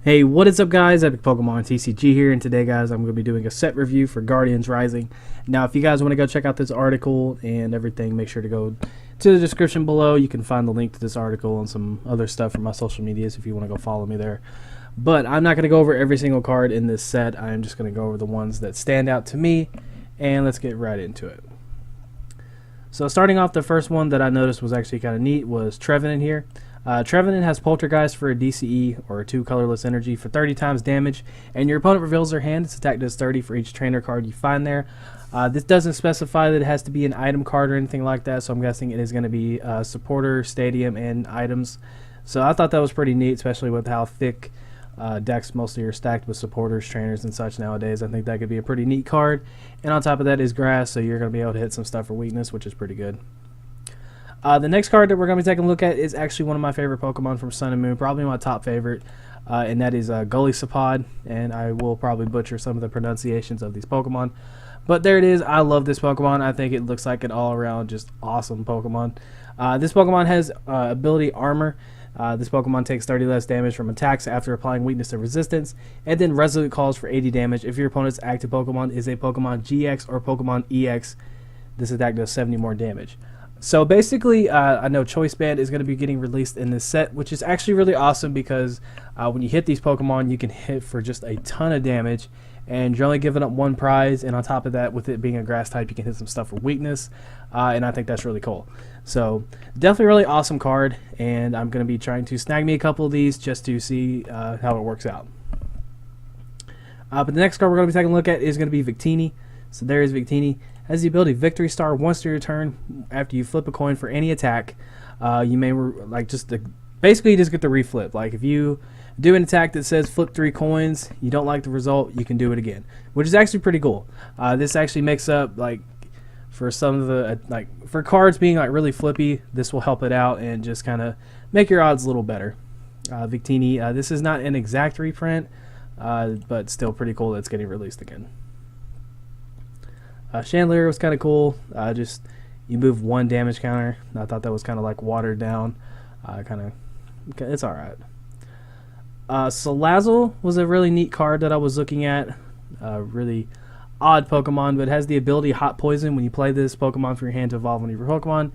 Hey, what is up guys? Epic Pokemon TCG here, and today guys I'm going to be doing a set review for Guardians Rising. Now if you guys want to go check out this article and everything, make sure to go to the description below. You can find the link to this article and some other stuff from my social medias if you want to go follow me there. But I'm not going to go over every single card in this set. I'm just going to go over the ones that stand out to me, and let's get right into it. So starting off, the first one that I noticed was actually kind of neat was Trevenant here. Trevenant has Poltergeist for a DCE, or a 2 colorless energy, for 30 times damage, and your opponent reveals their hand. Its attack does 30 for each trainer card you find there. This doesn't specify that it has to be an item card or anything like that, so I'm guessing it is going to be supporter, stadium, and items. So I thought that was pretty neat, especially with how thick decks mostly are stacked with supporters, trainers, and such nowadays. I think that could be a pretty neat card. And on top of that is grass, so you're going to be able to hit some stuff for weakness, which is pretty good. The next card that we're going to be taking a look at is actually one of my favorite Pokemon from Sun and Moon, probably my top favorite, and that is Gullisapod, and I will probably butcher some of the pronunciations of these Pokemon. But there it is. I love this Pokemon. I think it looks like an all-around just awesome Pokemon. This Pokemon has ability Armor. This Pokemon takes 30 less damage from attacks after applying weakness to resistance, and then Resolute Calls for 80 damage. If your opponent's active Pokemon is a Pokemon GX or Pokemon EX, this attack does 70 more damage. So basically, I know Choice Band is going to be getting released in this set, which is actually really awesome because when you hit these Pokemon, you can hit for just a ton of damage, and you're only giving up one prize, and on top of that, with it being a grass type, you can hit some stuff for weakness, and I think that's really cool. So definitely a really awesome card, and I'm going to be trying to snag me a couple of these just to see how it works out. But the next card we're going to be taking a look at is going to be Victini. So there is Victini. Has the ability Victory Star once through your turn. After you flip a coin for any attack, you may basically just get the reflip. Like if you do an attack that says flip 3 coins, you don't like the result, you can do it again, which is actually pretty cool. This actually makes up for some of the for cards being really flippy. This will help it out and just kind of make your odds a little better. Victini. This is not an exact reprint, but still pretty cool that it's getting released again. Chandelier was kind of cool. Just you move 1 damage counter. I thought that was kind of watered down. It's all right. Salazzle was a really neat card that I was looking at. Really odd Pokemon, but it has the ability Hot Poison. When you play this Pokemon from your hand to evolve one of your Pokemon,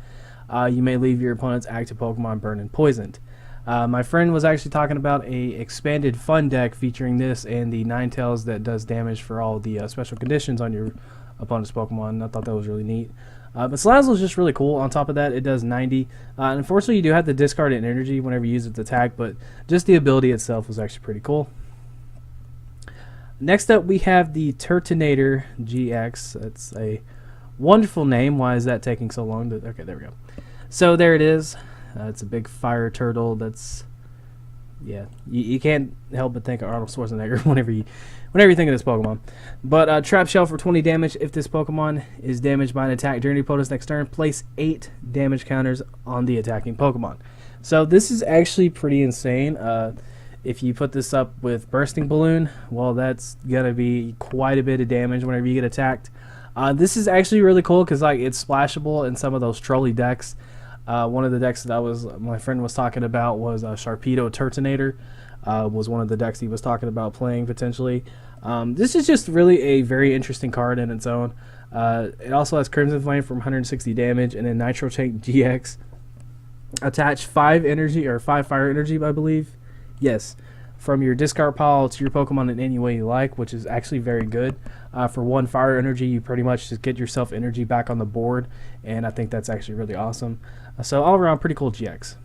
you may leave your opponent's active Pokemon burned and poisoned. My friend was actually talking about a expanded fun deck featuring this and the Ninetales that does damage for all the special conditions on your opponent's Pokemon. I thought that was really neat. But Salazzle is just really cool. On top of that, it does 90. Unfortunately, you do have to discard an energy whenever you use its attack, but just the ability itself was actually pretty cool. Next up, we have the Turtonator GX. That's a wonderful name. Why is that taking so long? Okay, there we go. So there it is. It's a big fire turtle. That's, yeah, you can't help but think of Arnold Schwarzenegger whenever you think of this Pokemon. But Trap Shell for 20 damage. If this Pokemon is damaged by an attack during your opponent's next turn, place 8 damage counters on the attacking Pokemon. So this is actually pretty insane. If you put this up with Bursting Balloon, well, that's going to be quite a bit of damage whenever you get attacked. This is actually really cool because it's splashable in some of those trolley decks. One of the decks that my friend was talking about was Sharpedo Turtonator. Was one of the decks he was talking about playing potentially. This is just really a very interesting card in its own. It also has Crimson Flame from 160 damage, and then Nitro Tank GX. Attach 5 energy or 5 fire energy, I believe. Yes, from your discard pile to your Pokemon in any way you like, which is actually very good. For 1 fire energy, you pretty much just get yourself energy back on the board, and I think that's actually really awesome. So all around, pretty cool GX,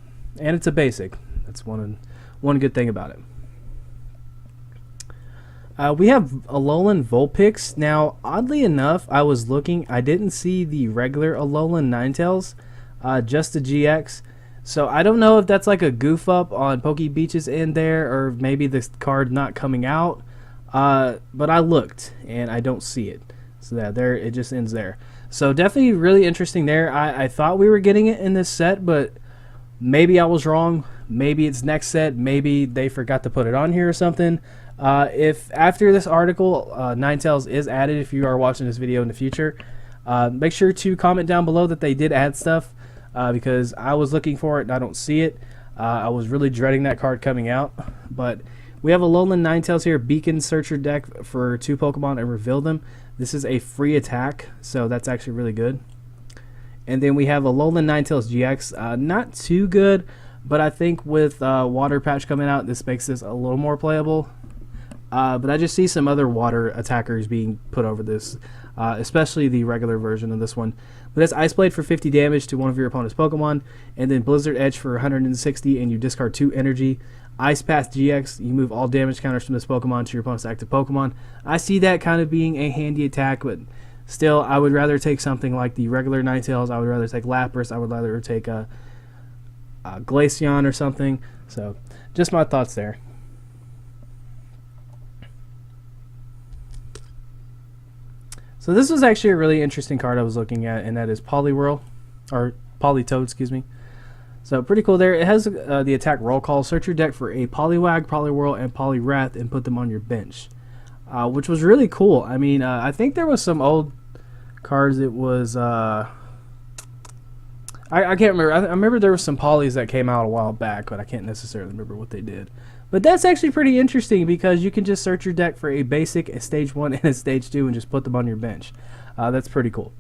and it's a basic. That's one good thing about it. We have Alolan Vulpix. Now, oddly enough, I was looking. I didn't see the regular Alolan Ninetales, just the GX. So I don't know if that's a goof up on Poke Beach's end there, or maybe this card not coming out. But I looked, and I don't see it. So there it just ends there. So definitely really interesting there. I thought we were getting it in this set, but maybe I was wrong. Maybe it's next set. Maybe they forgot to put it on here or something. If after this article, Ninetales is added, if you are watching this video in the future, make sure to comment down below that they did add stuff, because I was looking for it and I don't see it. I was really dreading that card coming out, but We have a Alolan Ninetales here. Beacon, search your deck for 2 Pokemon and reveal them. This is a free attack, so that's actually really good. And then we have a Alolan Ninetales GX. Not too good, but I think with Water Patch coming out, this makes this a little more playable. But I just see some other water attackers being put over this, especially the regular version of this one. But that's Ice Blade for 50 damage to one of your opponent's Pokemon, and then Blizzard Edge for 160, and you discard 2 energy. Ice Path GX, you move all damage counters from this Pokemon to your opponent's active Pokemon. I see that kind of being a handy attack, but still, I would rather take something like the regular Ninetales. I would rather take Lapras. I would rather take a Glaceon or something. So, just my thoughts there. So this was actually a really interesting card I was looking at, and that is Poliwhirl, or Politoed, excuse me. So pretty cool there. It has the attack roll call. Search your deck for a Poliwag, Poliwhirl, and Poliwrath and put them on your bench, which was really cool. I mean, I think there was some old cards. It was I can't remember. I remember there was some Polys that came out a while back, but I can't necessarily remember what they did. But that's actually pretty interesting because you can just search your deck for a basic, a stage 1, and a stage 2 and just put them on your bench. That's pretty cool.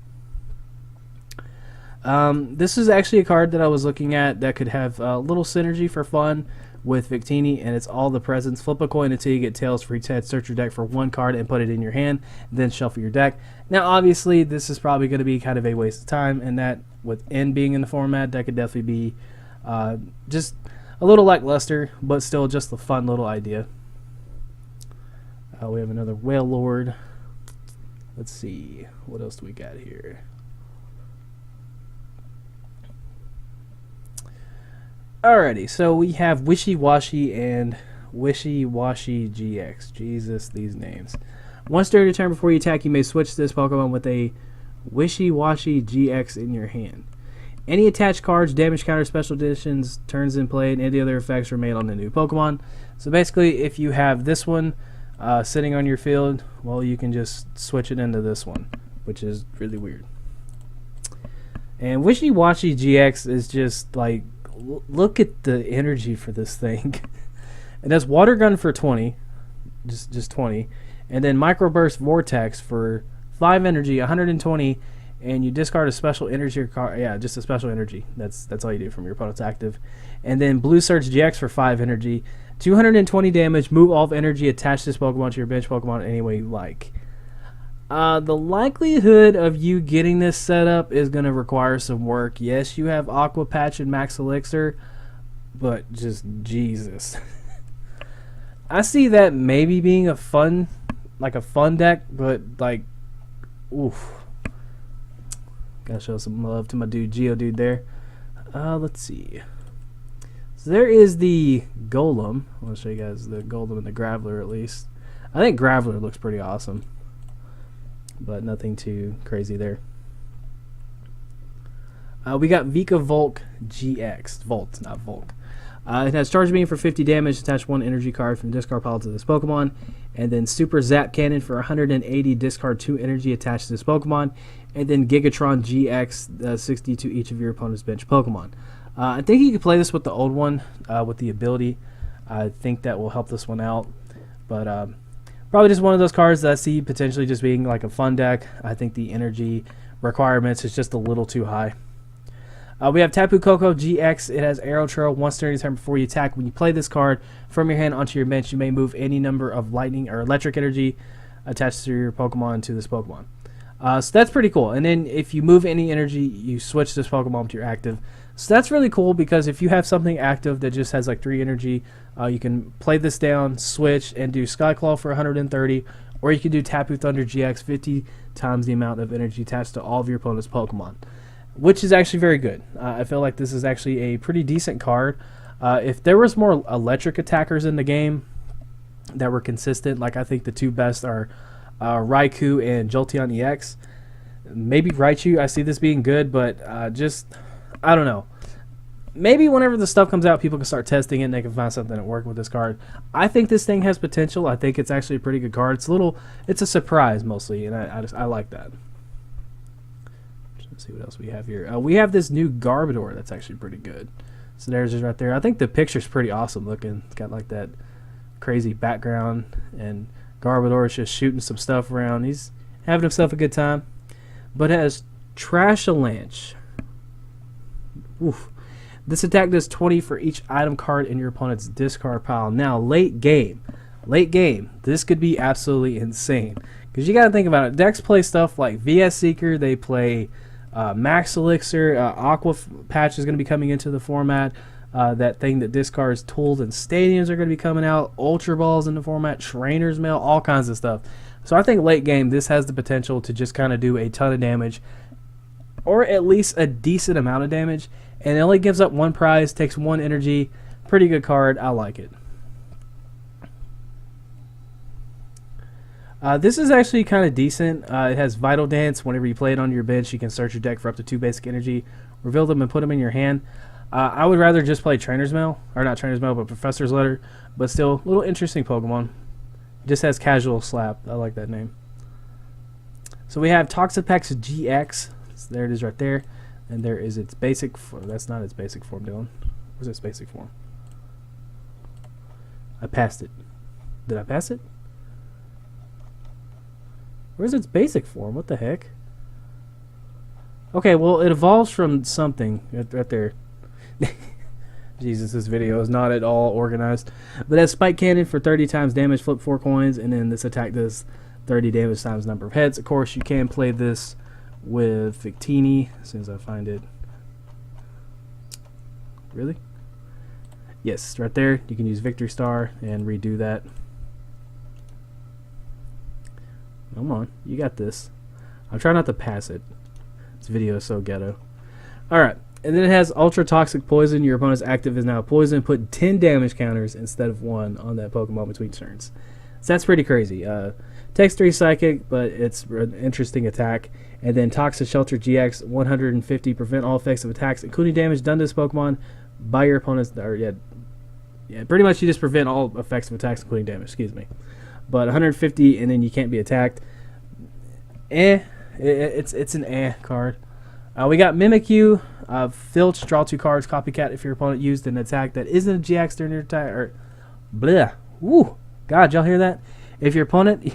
This is actually a card that I was looking at that could have a little synergy for fun with Victini, and it's all the presents. Flip a coin until you get tails for each head. Search your deck for 1 card and put it in your hand, then shuffle your deck. Now, obviously, this is probably going to be kind of a waste of time, and that with N being in the format, that could definitely be just a little lackluster, but still just a fun little idea. We have another Whale Lord. Let's see. What else do we got here? Alrighty, so we have Wishy Washy and Wishy Washy GX. Jesus, these names. Once during your turn before you attack, you may switch this Pokemon with a Wishy Washy GX in your hand. Any attached cards, damage counter, special editions, turns in play, and any other effects remain on the new Pokemon. So basically, if you have this one sitting on your field, well, you can just switch it into this one, which is really weird. And Wishy Washy GX is just like, look at the energy for this thing. It has Water Gun for 20, just 20, and then Microburst Vortex for 5 energy, 120. And you discard a special energy card. Yeah, just a special energy. That's all you do from your opponent's active. And then Blue Surge GX for 5 energy, 220 damage. Move all of energy. Attach this Pokemon to your bench Pokemon any way you like. The likelihood of you getting this set up is going to require some work. Yes, you have Aqua Patch and Max Elixir, but just Jesus. I see that maybe being a fun deck, but like, oof. Gotta show some love to my dude Geodude there. Let's see. So there is the Golem. I want to show you guys the Golem and the Graveler at least. I think Graveler looks pretty awesome, but nothing too crazy there. We got Vikavolt GX. Volt, not Volk. It has Charge Beam for 50 damage. Attach 1 energy card from discard pile to this Pokemon. And then Super Zap Cannon for 180. Discard 2 energy attached to this Pokemon. And then Gigatron GX 60 to each of your opponent's bench Pokemon. I think you could play this with the old one with the ability. I think that will help this one out. But probably just one of those cards that I see potentially just being like a fun deck. I think the energy requirements is just a little too high. We have Tapu Koko GX. It has Arrow Trail. Once during your turn before you attack, when you play this card from your hand onto your bench, you may move any number of lightning or electric energy attached to your Pokemon to this Pokemon. So that's pretty cool. And then if you move any energy, you switch this Pokemon to your active. So that's really cool because if you have something active that just has like 3 energy, you can play this down, switch, and do Skyclaw for 130, or you can do Tapu Thunder GX 50 times the amount of energy attached to all of your opponent's Pokemon, which is actually very good. I feel like this is actually a pretty decent card. If there was more electric attackers in the game that were consistent, like I think the 2 best are Raikou and Jolteon EX. Maybe Raichu, I see this being good, but just, I don't know. Maybe whenever the stuff comes out, people can start testing it and they can find something that works with this card. I think this thing has potential. I think it's actually a pretty good card. It's a surprise mostly, and I like that. Let's see what else we have here. We have this new Garbodor that's actually pretty good. So there's just right there. I think the picture's pretty awesome looking. It's got like that crazy background, and Garbodor is just shooting some stuff around. He's having himself a good time. But it has Trash-a-Lanche. Oof. This attack does 20 for each item card in your opponent's discard pile. Now, late game, this could be absolutely insane. Because you got to think about it. Decks play stuff like VS Seeker. They play Max Elixir. Aqua Patch is going to be coming into the format. That thing that discards tools and stadiums are going to be coming out. Ultra Balls in the format. Trainer's Mail. All kinds of stuff. So I think late game, this has the potential to just kind of do a ton of damage. Or at least a decent amount of damage. And it only gives up 1 prize, takes 1 energy. Pretty good card. I like it. This is actually kind of decent. It has Vital Dance. Whenever you play it on your bench, you can search your deck for up to 2 basic energy, reveal them, and put them in your hand. I would rather just play Trainer's Mail. Or not Trainer's Mail, but Professor's Letter. But still, a little interesting Pokemon. It just has Casual Slap. I like that name. So we have Toxapex GX. So there it is right there. And there is its basic form. That's not its basic form, Dylan. Where's its basic form? I passed it. Did I pass it? Where's its basic form? What the heck? Okay, well, it evolves from something. Right there. Jesus, this video is not at all organized. But it has Spike Cannon for 30 times damage, flip 4 coins, and then this attack does 30 damage times number of heads. Of course, you can play this with Victini as soon as I find it. Really? Yes, right there. You can use Victory Star and redo that. Come on, you got this. I'm trying not to pass it. This video is so ghetto. Alright, and then it has Ultra Toxic Poison. Your opponent's active is now poison. Put 10 damage counters instead of 1 on that Pokemon between turns. So that's pretty crazy. Takes 3 Psychic, but it's an interesting attack. And then Toxic Shelter GX, 150, prevent all effects of attacks, including damage done to this Pokemon by your opponent's. Or yeah, pretty much you just prevent all effects of attacks, including damage. Excuse me. But 150, and then you can't be attacked. It's an card. We got Mimikyu, Filch, draw 2 cards, Copycat if your opponent used an attack that isn't a GX during your attack. Or bleh. Woo. God, y'all hear that? If your opponent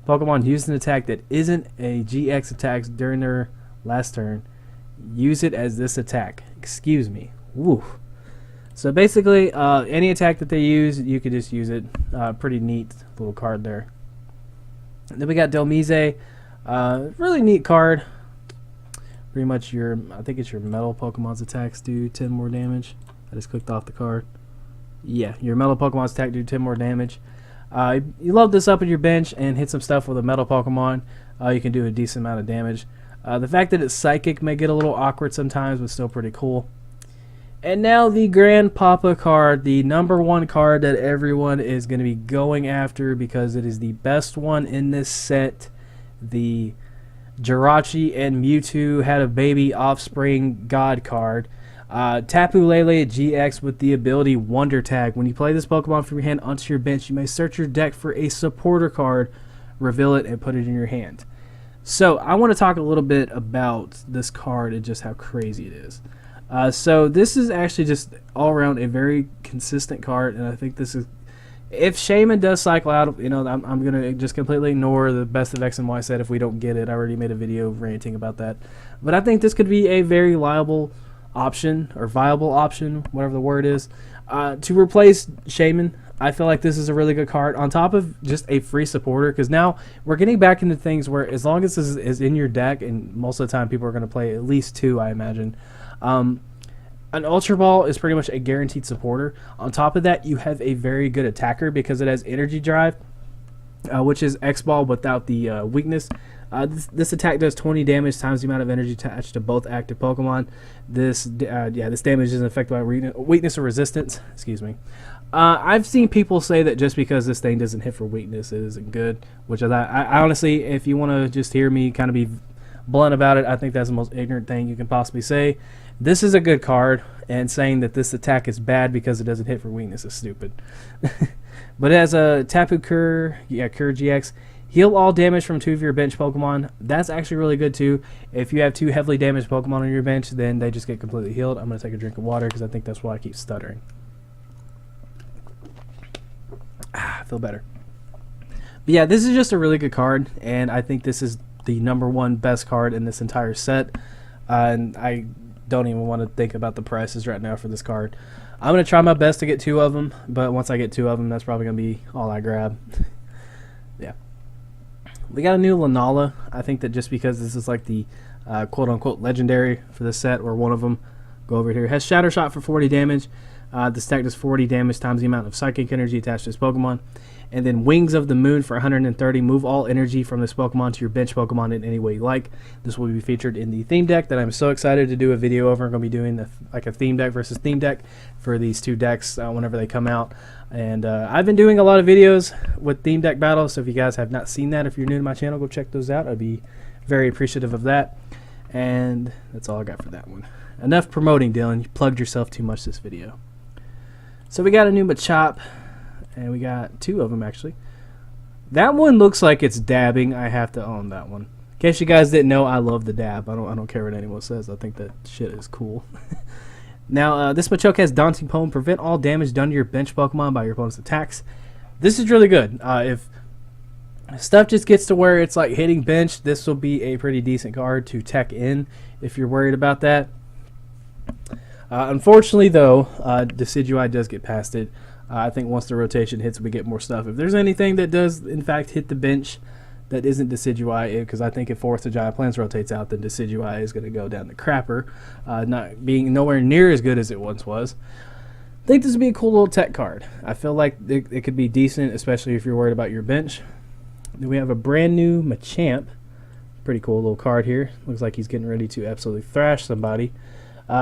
Pokemon used an attack that isn't a GX attack during their last turn, use it as this attack. Excuse me. Woo. So basically, any attack that they use, you could just use it. Pretty neat little card there. And then we got Delmise. Really neat card. Pretty much I think it's your metal Pokemon's attacks do 10 more damage. I just clicked off the card. Yeah, your metal Pokemon's attack do 10 more damage. You load this up in your bench and hit some stuff with a metal Pokemon. You can do a decent amount of damage. The fact that it's psychic may get a little awkward sometimes, but still pretty cool. And now the Grandpapa card, the #1 card that everyone is going to be going after because it is the best one in this set. The Jirachi and Mewtwo had a baby offspring god card. Tapu Lele GX with the ability Wonder Tag. When you play this Pokemon from your hand onto your bench, you may search your deck for a supporter card, reveal it, and put it in your hand. So I want to talk a little bit about this card and just how crazy it is. So this is actually just all around a very consistent card, and I think this is, if Shaman does cycle out, you know, I'm gonna just completely ignore the best of X and Y set if we don't get it. I already made a video ranting about that, but I think this could be a very viable option, whatever the word is, to replace Shaman. I feel like this is a really good card on top of just a free supporter, because now we're getting back into things where as long as this is in your deck, and most of the time people are going to play at least 2, I imagine. An Ultra Ball is pretty much a guaranteed supporter. On top of that, you have a very good attacker because it has Energy Drive, which is X Ball without the weakness. This attack does 20 damage times the amount of energy attached to both active Pokemon. This damage isn't affected by weakness or resistance. Excuse me. I've seen people say that just because this thing doesn't hit for weakness, it isn't good. Which I honestly, if you want to just hear me kind of be blunt about it, I think that's the most ignorant thing you can possibly say. This is a good card, and saying that this attack is bad because it doesn't hit for weakness is stupid. But it has a Tapu Cur GX. Heal all damage from 2 of your bench Pokemon. That's actually really good too. If you have 2 heavily damaged Pokemon on your bench, then they just get completely healed. I'm going to take a drink of water because I think that's why I keep stuttering. I feel better. But yeah, this is just a really good card, and I think this is the #1 best card in this entire set. And I don't even want to think about the prices right now for this card. I'm going to try my best to get 2 of them, but once I get 2 of them, that's probably going to be all I grab. Yeah. We got a new Lunala. I think that just because this is like the quote-unquote legendary for this set, or one of them, go over here. Has Shatter Shot for 40 damage. This deck does 40 damage times the amount of psychic energy attached to this Pokemon. And then Wings of the Moon for 130. Move all energy from this Pokemon to your bench Pokemon in any way you like. This will be featured in the theme deck that I'm so excited to do a video over. I'm going to be doing like a theme deck versus theme deck for these 2 decks whenever they come out. And I've been doing a lot of videos with theme deck battles, so if you guys have not seen that, if you're new to my channel, go check those out. I'd be very appreciative of that. And that's all I got for that one. Enough promoting, Dylan. You plugged yourself too much this video. So we got a new Machop. And we got 2 of them, actually. That one looks like it's dabbing. I have to own that one. In case you guys didn't know, I love the dab. I don't care what anyone says. I think that shit is cool. Now, this Machoke has Daunting Poem. Prevent all damage done to your bench Pokemon by your opponent's attacks. This is really good. If stuff just gets to where it's like hitting bench, this will be a pretty decent card to tech in if you're worried about that. Unfortunately, though, Decidueye does get past it. I think once the rotation hits, we get more stuff. If there's anything that does, in fact, hit the bench that isn't Decidueye, because I think if Forest of Giant Plants rotates out, then Decidueye is going to go down the crapper, not being nowhere near as good as it once was. I think this would be a cool little tech card. I feel like it could be decent, especially if you're worried about your bench. Then we have a brand new Machamp. Pretty cool little card here. Looks like he's getting ready to absolutely thrash somebody.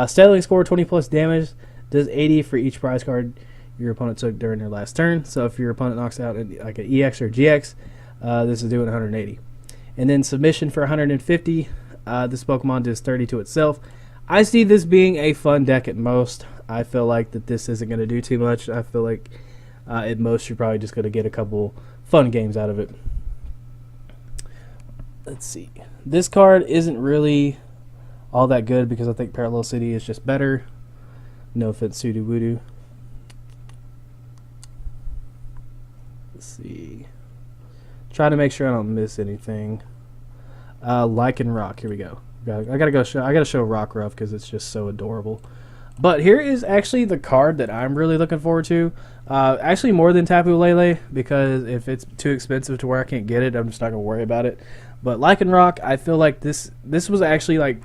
Steadily score 20 plus damage. Does 80 for each prize card your opponent took during their last turn. So if your opponent knocks out like an EX or GX, this is doing 180. And then Submission for 150. This Pokemon does 30 to itself. I see this being a fun deck at most. I feel like that this isn't going to do too much. I feel like at most you're probably just going to get a couple fun games out of it. Let's see. This card isn't really all that good because I think Parallel City is just better. No offense, Sudo Voodoo. Let's see. Try to make sure I don't miss anything. Lycanroc. Here we go. I gotta show Rockruff because it's just so adorable. But here is actually the card that I'm really looking forward to. Actually more than Tapu Lele, because if it's too expensive to where I can't get it, I'm just not gonna worry about it. But Lycanroc, I feel like this was actually like,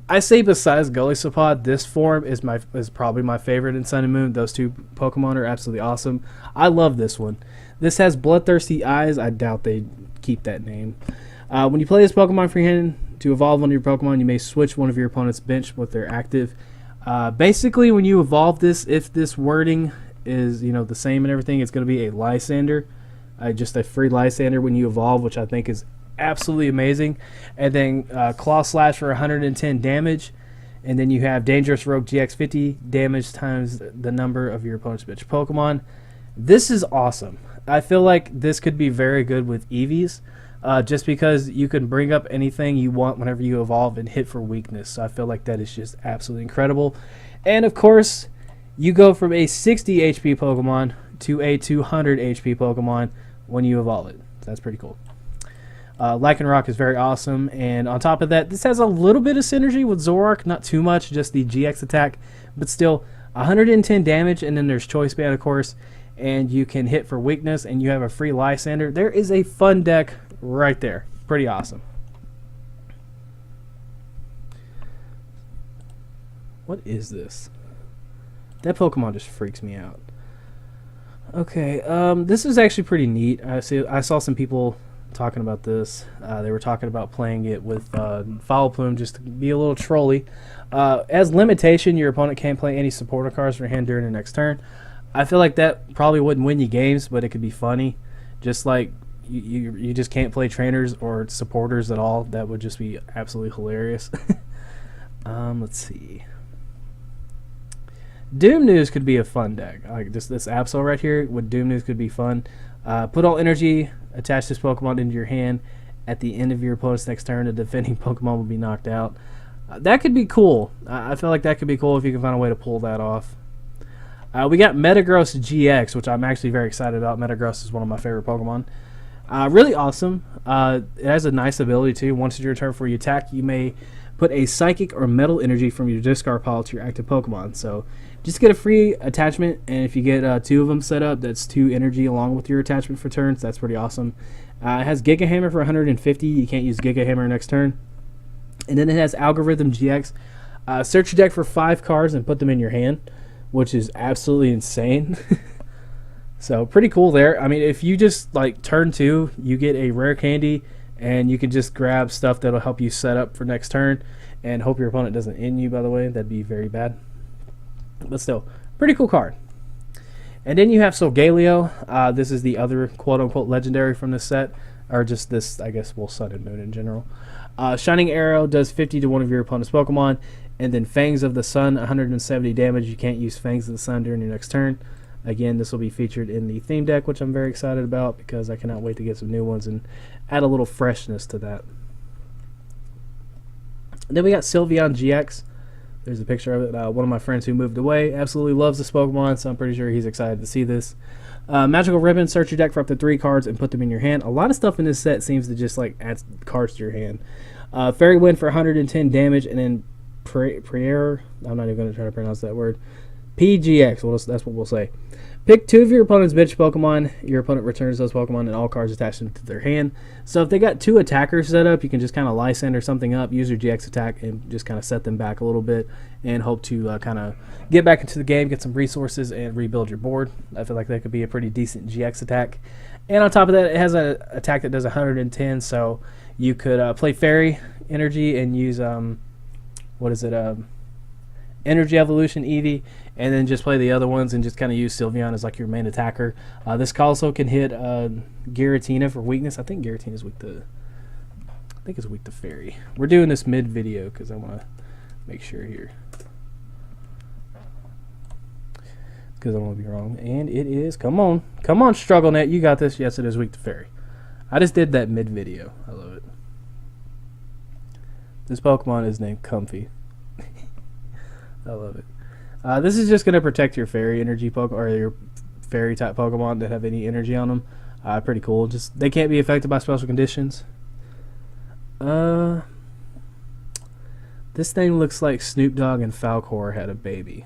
I say besides Golisopod, this form is probably my favorite in Sun and Moon. Those 2 Pokemon are absolutely awesome. I love this one. This has Bloodthirsty Eyes. I doubt they keep that name. When you play this Pokemon for your hand, to evolve one of your Pokemon, you may switch one of your opponent's bench with their active. Basically, when you evolve this, if this wording is the same and everything, it's going to be a Lysander. Just a free Lysander when you evolve, which I think is absolutely amazing. And then Claw Slash for 110 damage. And then you have Dangerous Rogue GX 50 damage times the number of your opponent's bench Pokemon. This is awesome. I feel like this could be very good with Eevees, just because you can bring up anything you want whenever you evolve and hit for weakness. So I feel like that is just absolutely incredible. And of course, you go from a 60 HP Pokemon to a 200 HP Pokemon when you evolve it. So that's pretty cool. Lycanroc is very awesome, and on top of that, this has a little bit of synergy with Zoroark, not too much, just the GX attack, but still 110 damage, and then there's Choice Band, of course, and you can hit for weakness, and you have a free Lysander. There is a fun deck right there. Pretty awesome. What is this? That Pokemon just freaks me out. Okay, this is actually pretty neat. I saw some people talking about this. They were talking about playing it with Foul Plume just to be a little trolly. As limitation, your opponent can't play any supporter cards from your hand during the next turn. I feel like that probably wouldn't win you games, but it could be funny. Just like you just can't play trainers or supporters at all. That would just be absolutely hilarious. Let's see. Doom News could be a fun deck. Like this Absol right here with Doom News could be fun. Put all energy, attach this Pokemon into your hand. At the end of your opponent's next turn, the defending Pokemon will be knocked out. That could be cool. I feel like that could be cool if you can find a way to pull that off. We got Metagross GX, which I'm actually very excited about. Metagross is one of my favorite Pokemon. Really awesome. It has a nice ability too. Once it's your turn for your attack, you may put a psychic or metal energy from your discard pile to your active Pokemon. So just get a free attachment, and if you get 2 of them set up, that's 2 energy along with your attachment for turns. That's pretty awesome. It has Giga Hammer for 150. You can't use Giga Hammer next turn. And then it has Algorithm GX. Search your deck for 5 cards and put them in your hand, which is absolutely insane. So pretty cool there. I mean, if you just like turn 2, you get a rare candy, and you can just grab stuff that'll help you set up for next turn, and hope your opponent doesn't end you, by the way. That'd be very bad. But still, pretty cool card. And then you have Solgaleo. This is the other quote-unquote legendary from this set, or just this, I guess, well, Sun and Moon in general. Shining Arrow does 50 to one of your opponent's Pokemon, and then Fangs of the Sun, 170 damage. You can't use Fangs of the Sun during your next turn. Again, this will be featured in the theme deck, which I'm very excited about because I cannot wait to get some new ones and add a little freshness to that. And then we got Sylveon GX. There's a picture of it. One of my friends who moved away absolutely loves this Pokemon, so I'm pretty sure he's excited to see this. Magical Ribbon, search your deck for up to 3 cards and put them in your hand. A lot of stuff in this set seems to just like add cards to your hand. Fairy Wind for 110 damage, and then Prayer, I'm not even going to try to pronounce that word. PGX, well, that's what we'll say. Pick 2 of your opponent's bench Pokemon. Your opponent returns those Pokemon and all cards attached to their hand. So if they got 2 attackers set up, you can just kind of Lysandre something up, use your GX attack, and just kind of set them back a little bit and hope to kind of get back into the game, get some resources, and rebuild your board. I feel like that could be a pretty decent GX attack. And on top of that, it has an attack that does 110, so you could play Fairy Energy and use, Energy Evolution Eevee, and then just play the other ones and just kind of use Sylveon as like your main attacker. This also can hit Giratina for weakness. I think Giratina is weak to, it's weak to Fairy. We're doing this mid-video because I want to make sure here, because I don't want to be wrong. And it is, come on, StruggleNet, you got this. Yes, it is weak to Fairy. I just did that mid-video. I love it. This Pokemon is named Comfy. I love it. This is just going to protect your Fairy Energy Pokemon, or your Fairy type Pokemon that have any energy on them. Pretty cool. Just they can't be affected by special conditions. This thing looks like Snoop Dogg and Falcor had a baby.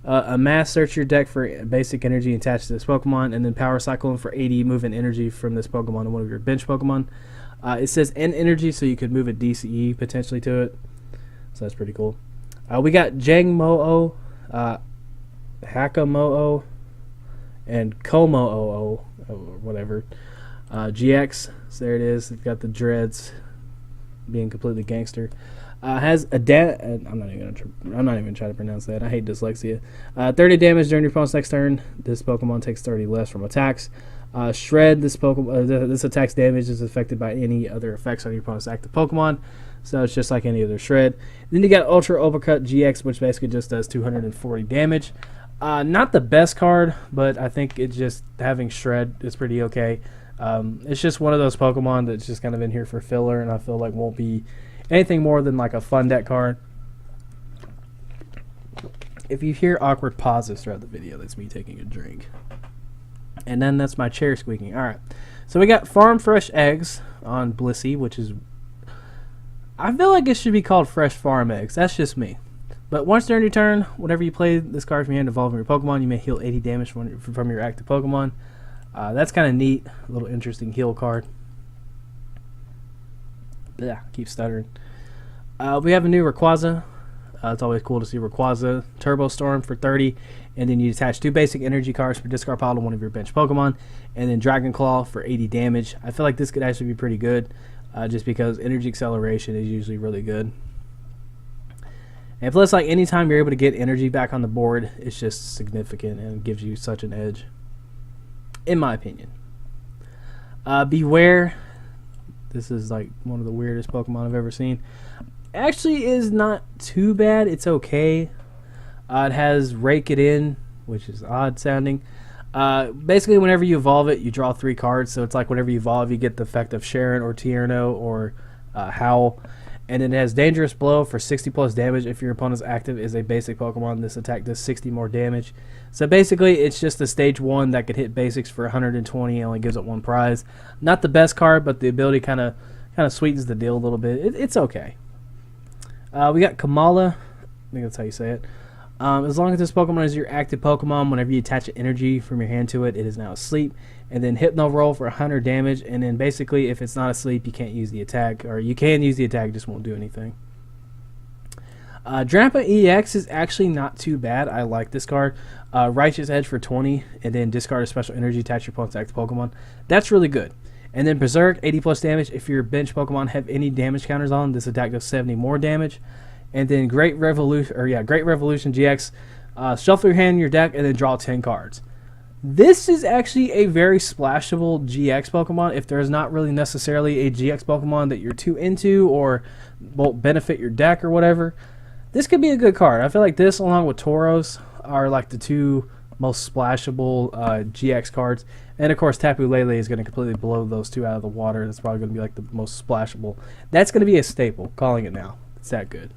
Amass, search your deck for basic energy attached to this Pokemon, and then Power Cycle in for 80 movement energy from this Pokemon to one of your bench Pokemon. It says N energy, so you could move a DCE potentially to it. So that's pretty cool. We got Jangmo-O, Hakamo'o, and Komo-O, or whatever. GX, so there it is. It's got the dreads, being completely gangster. Has a I'm not even gonna try to pronounce that. I hate dyslexia. 30 damage during your opponent's next turn. This Pokemon takes 30 less from attacks. Shred. This Pokemon, this attack's damage is affected by any other effects on your opponent's active Pokemon. So it's just like any other Shred. Then you got Ultra Uppercut GX, which basically just does 240 damage. Not the best card, but I think it's just having Shred is pretty okay. It's just one of those Pokemon that's just kind of in here for filler, and I feel like won't be anything more than like a fun deck card. If you hear awkward pauses throughout the video, that's me taking a drink. And then that's my chair squeaking. Alright, so we got Farm Fresh Eggs on Blissey, which is, I feel like it should be called Fresh Farm Eggs. That's just me. But once during your turn, whenever you play this card from your hand involving your Pokemon, you may heal 80 damage from your active Pokemon. That's kind of neat. A little interesting heal card. Yeah, keep stuttering. We have a new Rayquaza. It's always cool to see Rayquaza. Turbo Storm for 30, and then you attach 2 basic energy cards for discard pile to one of your bench Pokemon, and then Dragon Claw for 80 damage. I feel like this could actually be pretty good, just because energy acceleration is usually really good. And plus, like, anytime you're able to get energy back on the board, it's just significant and gives you such an edge, in my opinion. Beware. This is like one of the weirdest Pokemon I've ever seen. Actually is not too bad. It's okay. It has Rake It In, which is odd sounding. Basically, whenever you evolve it, you draw 3 cards. So it's like whenever you evolve, you get the effect of Sharon or Tierno or Howl. And then it has Dangerous Blow for 60 plus damage if your opponent's active is a basic Pokemon. This attack does 60 more damage. So basically, it's just a stage 1 that could hit basics for 120 and only gives up 1 prize. Not the best card, but the ability kind of sweetens the deal a little bit. It's okay. We got Kamala. I think that's how you say it. As long as this Pokemon is your active Pokemon, whenever you attach energy from your hand to it, it is now asleep. And then Hypno Roll for 100 damage. And then basically, if it's not asleep, you can't use the attack. Or you can use the attack, just won't do anything. Drampa EX is actually not too bad. I like this card. Righteous Edge for 20, and then discard a special energy, attach your opponent's active Pokemon. That's really good. And then Berserk, 80 plus damage. If your bench Pokemon have any damage counters on, this attack does 70 more damage. And then Great Revolution GX. Shuffle your hand in your deck and then draw 10 cards. This is actually a very splashable GX Pokemon. If there's not really necessarily a GX Pokemon that you're too into or won't benefit your deck or whatever, this could be a good card. I feel like this, along with Tauros, are like the 2 most splashable GX cards. And of course, Tapu Lele is going to completely blow those 2 out of the water. That's probably going to be like the most splashable. That's going to be a staple. Calling it now. It's that good.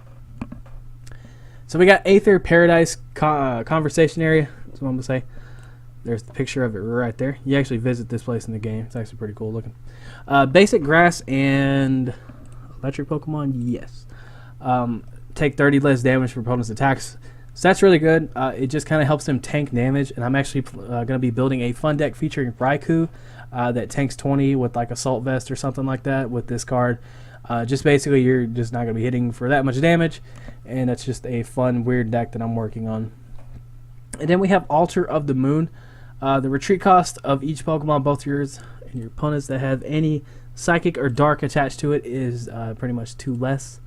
So we got Aether Paradise Conversation Area. That's what I'm going to say. There's the picture of it right there. You actually visit this place in the game. It's actually pretty cool looking. Basic Grass and Electric Pokemon, yes. Take 30 less damage for opponent's attacks. So that's really good. It just kind of helps them tank damage. And I'm actually going to be building a fun deck featuring Raikou that tanks 20 with like Assault Vest or something like that with this card. Just basically, you're just not going to be hitting for that much damage. And that's just a fun, weird deck that I'm working on. And then we have Altar of the Moon. The retreat cost of each Pokemon, both yours and your opponents that have any Psychic or Dark attached to it, is pretty much 2 less.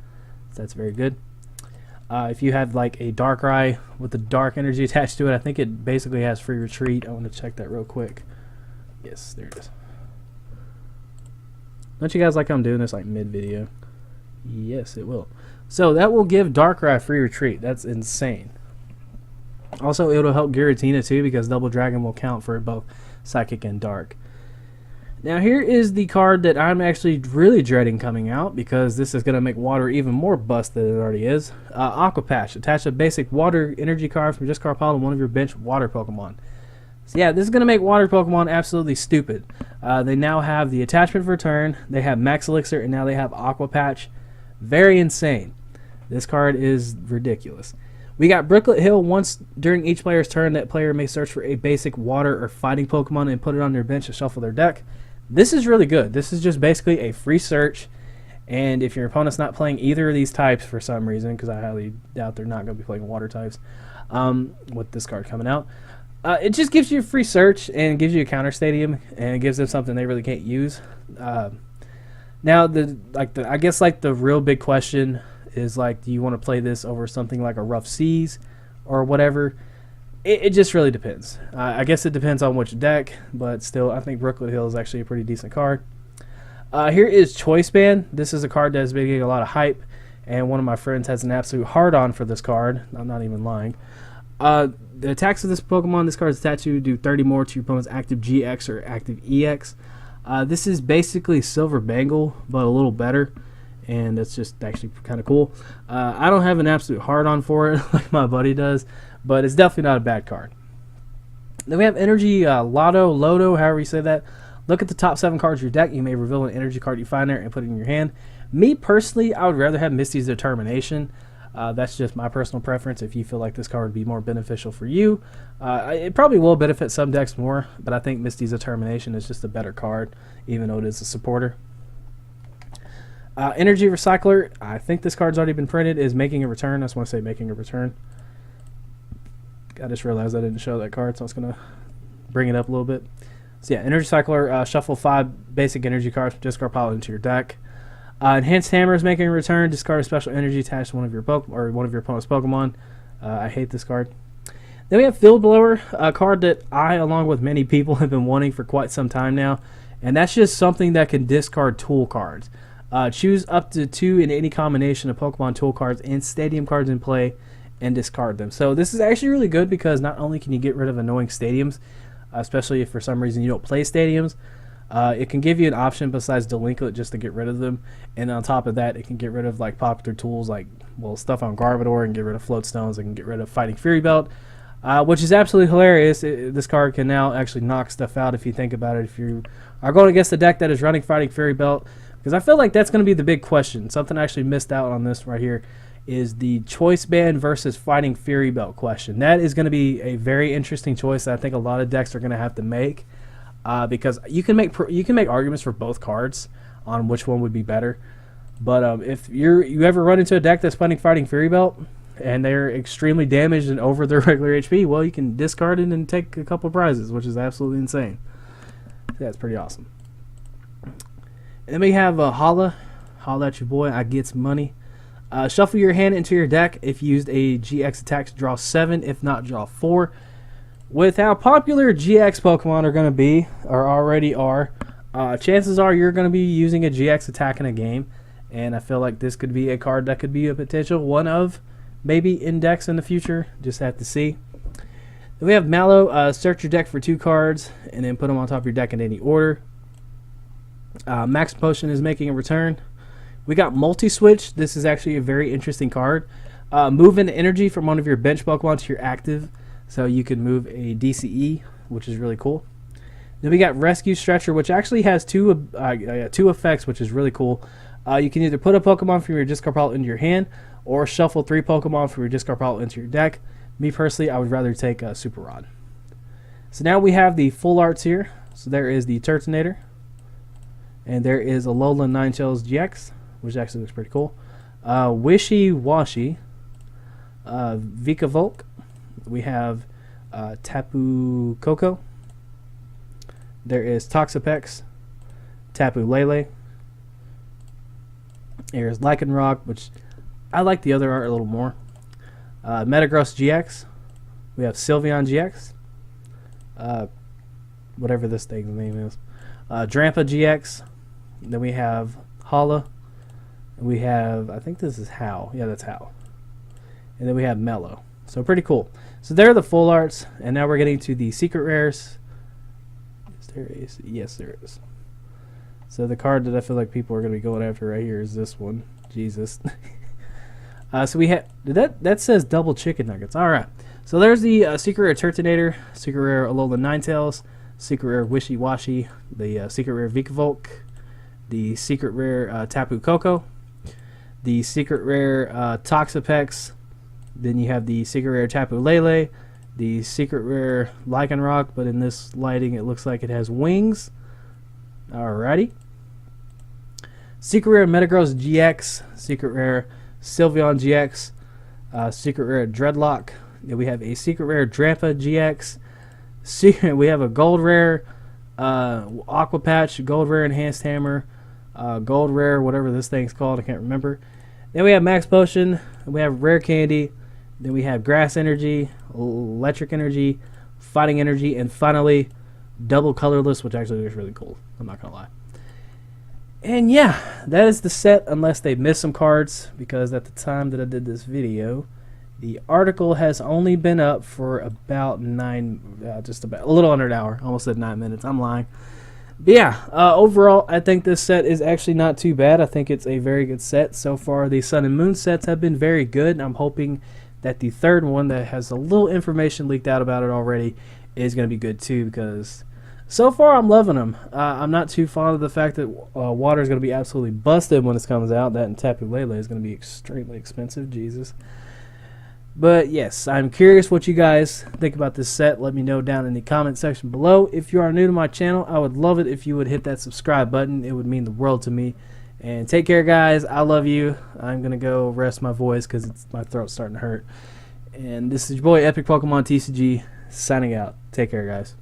So that's very good. If you have like a Darkrai with the Dark energy attached to it, I think it basically has free retreat. I want to check that real quick. Yes, there it is. Don't you guys like how I'm doing this like mid-video? Yes, it will. So that will give Darkrai free retreat. That's insane. Also, it'll help Giratina too, because Double Dragon will count for both Psychic and Dark. Now here is the card that I'm actually really dreading coming out, because this is going to make water even more bust than it already is. Aqua Patch. Attach a basic water energy card from discard pile to one of your bench water Pokemon. So yeah, this is going to make water Pokemon absolutely stupid. They now have the attachment for turn, they have Max Elixir, and now they have Aqua Patch. Very insane. This card is ridiculous. We got Brooklet Hill. Once during each player's turn, that player may search for a basic water or fighting Pokemon and put it on their bench to shuffle their deck. This is really good. This is just basically a free search, and if your opponent's not playing either of these types for some reason, because I highly doubt they're not going to be playing water types with this card coming out, it just gives you a free search and gives you a counter stadium, and it gives them something they really can't use. Now, I guess the real big question is like, do you want to play this over something like a Rough Seas or whatever? It just really depends. I guess it depends on which deck, but still, I think Brooklet Hill is actually a pretty decent card. Here is Choice Band. This is a card that has been getting a lot of hype, and one of my friends has an absolute hard-on for this card. I'm not even lying. The attacks of this Pokemon, this card is attached to, do 30 more to your opponent's active GX or active EX. This is basically Silver Bangle, but a little better, and that's just actually kind of cool. I don't have an absolute hard-on for it like my buddy does, but it's definitely not a bad card. Then we have Energy Lodo, however you say that. Look at the top 7 cards of your deck. You may reveal an energy card you find there and put it in your hand. Me, personally, I would rather have Misty's Determination. That's just my personal preference. If you feel like this card would be more beneficial for you, it probably will benefit some decks more, but I think Misty's Determination is just a better card, even though it is a supporter. Energy Recycler, I think this card's already been printed, is Making a Return. I just want to say Making a Return. I just realized I didn't show that card, so I was going to bring it up a little bit. So yeah, Energy Recycler, shuffle 5 basic energy cards, discard pile into your deck. Enhanced Hammer is Making a Return. Discard a special energy attached to one of your opponent's Pokemon. I hate this card. Then we have Field Blower, a card that I, along with many people, have been wanting for quite some time now, and that's just something that can discard tool cards. Choose up to 2 in any combination of Pokemon tool cards and stadium cards in play, and discard them. So this is actually really good, because not only can you get rid of annoying stadiums, especially if for some reason you don't play stadiums, It can give you an option besides Delinklet just to get rid of them, and on top of that, it can get rid of like popular tools like stuff on Garbodor, and get rid of Float Stones, and get rid of Fighting Fury Belt, which is absolutely hilarious. This card can now actually knock stuff out if you think about it. If you are going against a deck that is running Fighting Fury Belt, because I feel like that's going to be the big question. Something I actually missed out on this right here is the Choice Band versus Fighting Fury Belt question. That is going to be a very interesting choice that I think a lot of decks are going to have to make. Because you can make arguments for both cards on which one would be better, but if you ever run into a deck that's Fighting Fury Belt and they're extremely damaged and over their regular HP, well, you can discard it and take a couple prizes, which is absolutely insane. That's pretty awesome. And then we have Holla at your boy. I gets money. Shuffle your hand into your deck. If you used a GX attack to draw 7, if not draw 4. With how popular GX Pokemon are going to be, or already are, chances are you're going to be using a GX attack in a game, and I feel like this could be a card that could be a potential one of maybe index in the future. Just have to see. Then we have Mallow. Search your deck for 2 cards, and then put them on top of your deck in any order. Max Potion is making a return. We got Multi-Switch. This is actually a very interesting card. Move an energy from one of your bench Pokemon to your active. So you can move a DCE, which is really cool. Then we got Rescue Stretcher, which actually has two effects, which is really cool. You can either put a Pokemon from your discard pile into your hand, or shuffle 3 Pokemon from your discard pile into your deck. Me personally, I would rather take Super Rod. So now we have the full arts here. So there is the Turtonator, and there is Alolan Ninetales GX, which actually looks pretty cool. Wishy Washy, Vikavolt. We have Tapu Koko. There is Toxapex, Tapu Lele. There's Lycanroc, which I like the other art a little more. Metagross GX. We have Sylveon GX. Whatever this thing's name is. Drampa GX. Then we have Hala. We have, I think this is How. Yeah, that's How. And then we have Mellow. So pretty cool. So there are the full arts, and now we're getting to the secret rares. Yes, there is. So the card that I feel like people are going to be going after right here is this one. Jesus. So we have that says double chicken nuggets. All right. So there's the secret rare Turtonator, secret rare Alolan Ninetales, secret rare Wishy Washy, the secret rare Vikavolt, the secret rare Tapu Koko, the secret rare Toxapex. Then you have the secret rare Tapu Lele, the secret rare Lycanroc, but in this lighting it looks like it has wings. Alrighty. Secret rare Metagross GX, secret rare Sylveon GX, secret rare Dreadlock. Then we have a secret rare Drampa GX. We have a gold rare Aqua Patch, gold rare Enhanced Hammer, gold rare whatever this thing's called, I can't remember. Then we have Max Potion, we have Rare Candy. Then we have Grass Energy, Electric Energy, Fighting Energy, and finally, Double Colorless, which actually looks really cool. I'm not going to lie. And yeah, that is the set, unless they missed some cards, because at the time that I did this video, the article has only been up for about a little under an hour. Almost said 9 minutes. I'm lying. But yeah, overall, I think this set is actually not too bad. I think it's a very good set. So far, the Sun and Moon sets have been very good, and I'm hoping that the third one that has a little information leaked out about it already is going to be good too, because so far I'm loving them. I'm not too fond of the fact that water is going to be absolutely busted when it comes out. That and Tapu Lele is going to be extremely expensive. Jesus. But yes, I'm curious what you guys think about this set. Let me know down in the comment section below. If you are new to my channel, I would love it if you would hit that subscribe button. It would mean the world to me. And take care, guys. I love you. I'm going to go rest my voice because my throat's starting to hurt. And this is your boy, Epic Pokemon TCG, signing out. Take care, guys.